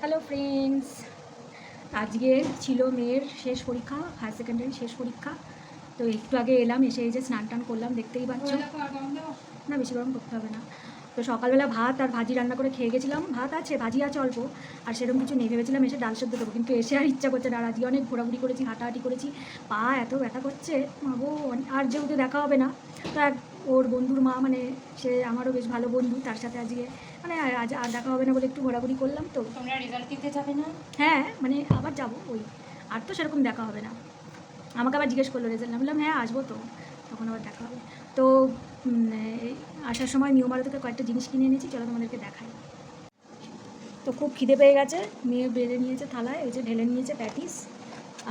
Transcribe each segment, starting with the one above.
Hello friends, আজকে ছিল মেয়ের শেষ পরীক্ষা, হায়ার সেকেন্ডারি শেষ পরীক্ষা। তো একটু আগে এলাম, এসে এই যে স্নান টান করলাম, দেখতেই পাচ্ছ। না, বেশি গরম করতে হবে না। তো সকালবেলা ভাত আর ভাজি রান্না করে খেয়ে গেছিলাম। ভাত আছে, ভাজি আছে অল্প, আর সেরকম কিছু নেই। ভেবেছিলাম এসে ডাল সেদ্ধ দেবো, কিন্তু এসে আর ইচ্ছা করছে না। আর আজকে অনেক ঘোরাঘুরি করেছি, হাঁটাহাঁটি করেছি, পা এত ব্যথা করছে মাগো। আর যেহেতু দেখা হবে না, তো ওর বন্ধুর মা, মানে সে আমারও বেশ ভালো বন্ধু, তার সাথে আজকে মানে আজ আর দেখা হবে না বলে একটু ঘোরাঘুরি করলাম। তো তোমরা রেজাল্ট দিতে যাবে না? হ্যাঁ, মানে আবার যাবো, ওই আর তো সেরকম দেখা হবে না। আমাকে আবার জিজ্ঞেস করলো রেজাল্ট, আমি বললাম হ্যাঁ আসবো, তো তখন আবার দেখা হবে। তো আসার সময় নিউমারো থেকে কয়েকটা জিনিস কিনে এনেছি, চলো তোমাদেরকে দেখাই। তো খুব খিদে পেয়ে গেছে, মেয়ে বেড়ে নিয়েছে থালায়, ওই যে ঢেলে নিয়েছে প্যাটিস।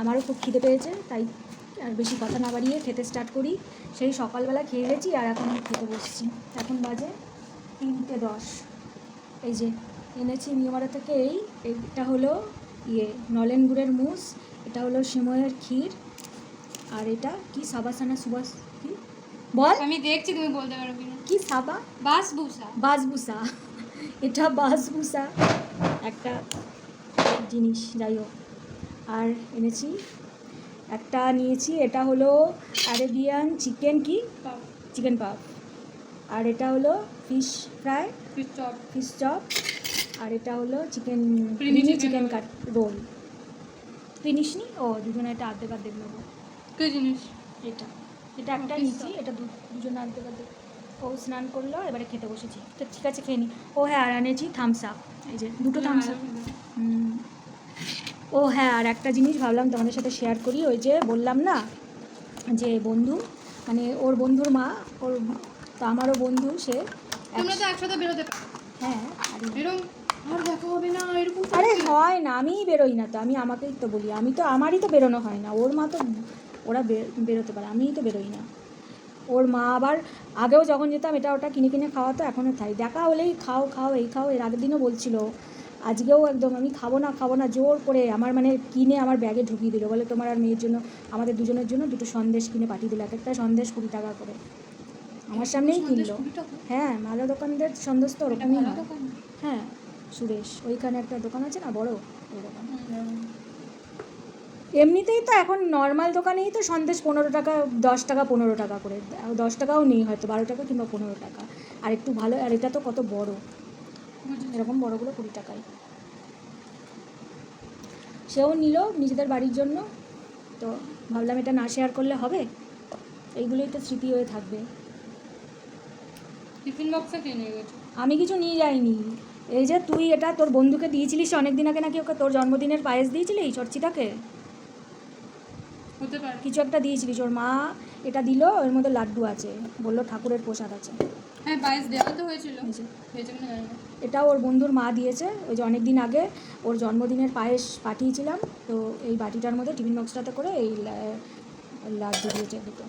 আমারও খুব খিদে পেয়েছে, তাই আর বেশি কথা না বাড়িয়ে খেতে স্টার্ট করি। সেই সকালবেলা খেয়ে গেছি আর এখন খেতে বসছি। এখন বাজে 3:10। এই যে এনেছি নিউমারো থেকে, এইটা হলো নলেন গুড়ের মুস, এটা হলো সিময়ের ক্ষীর, আর এটা কি সাবাসানা সুবাস, কি বল, আমি দেখছি তুমি বলতে পারো কিনা। কি সাবা, বাসবুসা এটা বাসবুসা একটা জিনিস, যাই হোক। আর এনেছি একটা, নিয়েছি এটা হলো আরেবিয়ান চিকেন পাফ, আর এটা হলো ফিশ ফ্রাই, ফিশ চপ, আর এটা হলো ক্রিমি চিকেন কাট রোল। জিনিস নি, ও দুজনে এটা অর্ধেক নেবো। কি জিনিস? এটা এটা একটা নিচ্ছি, এটা দুজনে অর্ধেক। ও স্নান করলো, এবারে খেতে বসেছি। তো ঠিক আছে, খেয়ে নি। ও হ্যাঁ, আর এনেছি থামস আপ, এই যে দুটো থামস আপ। ও হ্যাঁ, আর একটা জিনিস ভাবলাম তোমাদের সাথে শেয়ার করি। ওই যে বললাম না যে বন্ধু, মানে ওর বন্ধুর মা, ওর তো আমারও বন্ধু, সে তোমরা তো একসাথে বেরোতে হ্যাঁ, এরকম আর দেখা হবে না এরকম। আরে হয় না, আমিই বেরোই না, তো আমি আমাকেই তো বলি, আমারই তো বেরোনো হয় না। ওর মা তো ওরা বেরোতে পারে, আমিই তো বেরোই না। ওর মা আবার আগেও যখন যেতাম এটা ওটা কিনে খাওয়াতো, এখনও তাই। দেখা হলেই খাও এই খাও। এর আগের দিনও বলছিল, আজকেও একদম আমি খাবো না জোর করে আমার মানে কিনে আমার ব্যাগে ঢুকিয়ে দিল, বলে তোমার আর মেয়ের জন্য, আমাদের দুজনের জন্য দুটো সন্দেশ কিনে পাঠিয়ে দিল, এক একটা সন্দেশ 20 টাকা করে। আমার সামনেই কিনলো। হ্যাঁ, ভালো দোকানদের সন্দেশ তো ওরকমই হয়। হ্যাঁ, সুরেশ, ওইখানে একটা দোকান আছে না বড়, ওই দোকান। এমনিতেই তো এখন নর্মাল দোকানেই তো সন্দেশ 15 টাকা, 10 টাকা, 15 টাকা করে। 10 টাকাও নেই হয়তো, 12 টাকা কিংবা 15 টাকা। আর একটু ভালো, আর এটা তো কত বড়, এরকম বড়গুলো 20 টাকায়। সেও নিল নিজেদের বাড়ির জন্য, তো ভাবলাম এটা না শেয়ার করলে হবে, এইগুলোই তো স্মৃতি হয়ে থাকবে। টিফিন বক্সে কে নিয়ে গেছো? আমি কিছু নিয়ে যাইনি। এই যে তুই এটা তোর বন্ধুকে দিয়েছিলিস অনেক দিন আগে, নাকি ওকে তোর জন্মদিনের পায়েস দিয়েছিলিস চর্চিতাকে, হতে পারে কিছু একটা দিয়েছিলিস। ওর মা এটা দিল, ওর মধ্যে লাড্ডু আছে, বললো ঠাকুরের প্রসাদ আছে। হ্যাঁ, পায়েস দেওয়া তো হয়েছিল। এটা ওর বন্ধুর মা দিয়েছে, ওই যে অনেক দিন আগে ওর জন্মদিনের পায়েস পাঠিয়েছিলাম, তো এই বাটিটার মধ্যে টিফিন বক্সটাতে করে এই লাড্ডু দিয়েছে দুটো।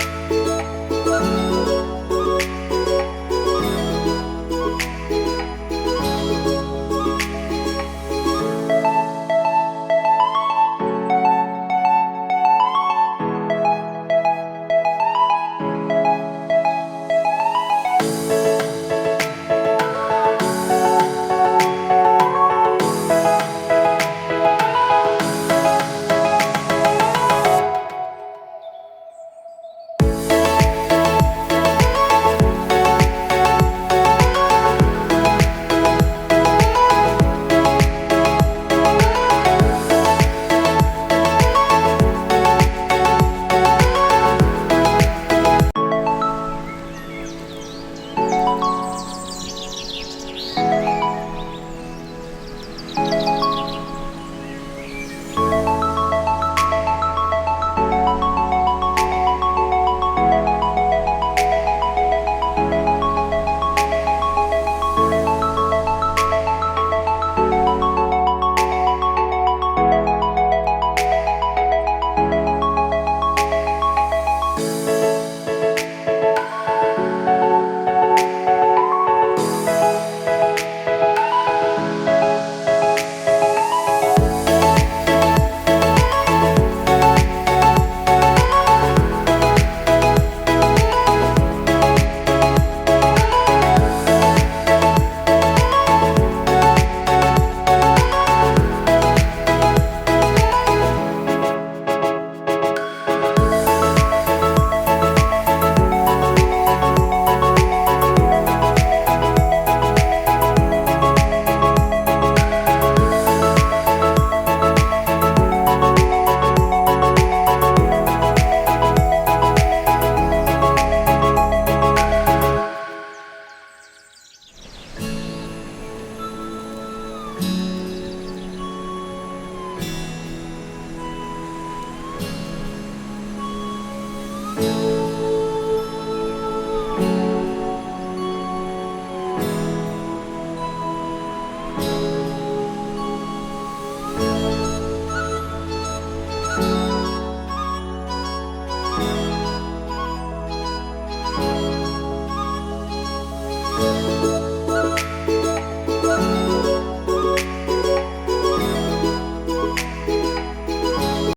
টাটা।